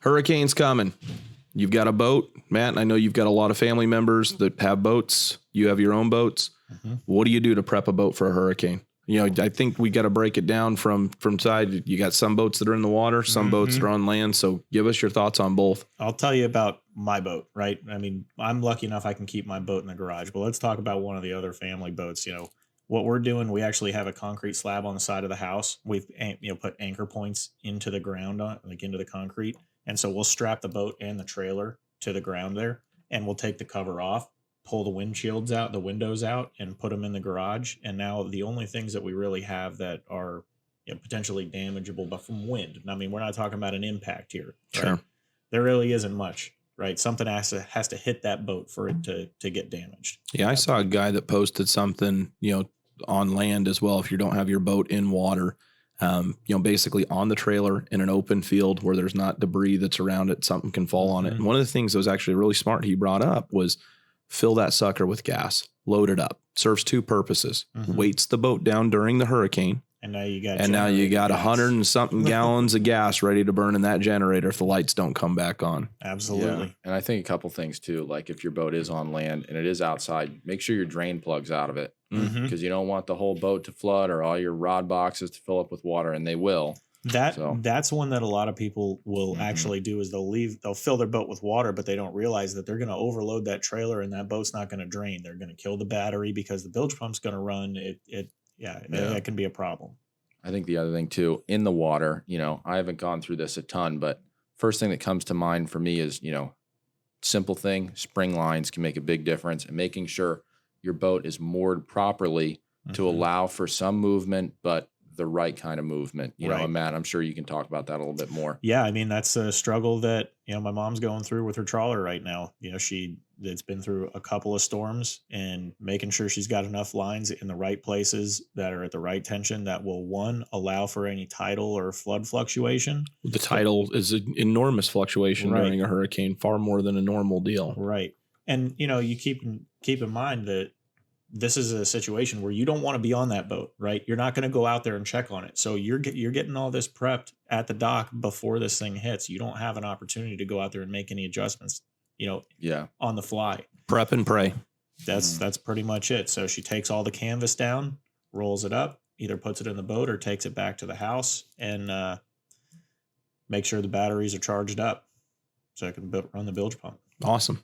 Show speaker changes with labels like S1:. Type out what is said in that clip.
S1: Hurricane's coming. You've got a boat, Matt. I know you've got a lot of family members that have boats. You have your own boats. Mm-hmm. What do you do to prep a boat for a hurricane? You know, I think we got to break it down from side. You got some boats that are in the water, some boats that are on land. So give us your thoughts on both.
S2: I'll tell you about my boat, right? I mean, I'm lucky enough I can keep my boat in the garage, but let's talk about one of the other family boats. You know, what we're doing, we actually have a concrete slab on the side of the house. We've, put anchor points into the ground, like into the concrete. And so we'll strap the boat and the trailer to the ground there, and we'll take the cover off, pull the windshields out, the windows out, and put them in the garage. And now the only things that we really have that are potentially damageable, but from wind. I mean, we're not talking about an impact here. Right?
S1: Sure.
S2: There really isn't much, right? Something has to hit that boat for it to get damaged.
S1: Yeah, I saw a guy that posted something, on land as well. If you don't have your boat in water, basically on the trailer in an open field where there's not debris that's around it, something can fall on it. And one of the things that was actually really smart he brought up was fill that sucker with gas, load it up. Serves two purposes. Weights the boat down during the hurricane.
S2: And now you got
S1: 100 and something gallons of gas ready to burn in that generator if the lights don't come back on.
S2: Absolutely.
S3: Yeah. And I think a couple things too, like if your boat is on land and it is outside, make sure your drain plug's out of it, because you don't want the whole boat to flood or all your rod boxes to fill up with water, and they will.
S2: That's one that a lot of people will actually do is they'll fill their boat with water, but they don't realize that they're going to overload that trailer and that boat's not going to drain. They're going to kill the battery because the bilge pump's going to run. That can be a problem.
S3: I think the other thing too, in the water, I haven't gone through this a ton, but first thing that comes to mind for me is, simple thing, spring lines can make a big difference, and making sure your boat is moored properly to allow for some movement, but the right kind of movement,
S2: right.
S3: And Matt, I'm sure you can talk about that a little bit more.
S2: Yeah. I mean, that's a struggle that, my mom's going through with her trawler right now. It's been through a couple of storms, and making sure she's got enough lines in the right places that are at the right tension that will, one, allow for any tidal or flood fluctuation.
S1: The tidal is an enormous fluctuation during a hurricane, far more than a normal deal.
S2: Right. And, you keep in mind that this is a situation where you don't want to be on that boat, right? You're not going to go out there and check on it. So you're getting all this prepped at the dock before this thing hits. You don't have an opportunity to go out there and make any adjustments, on the fly.
S1: Prep and pray.
S2: That's pretty much it. So she takes all the canvas down, rolls it up, either puts it in the boat or takes it back to the house, and make sure the batteries are charged up so I can run the bilge pump.
S1: Awesome.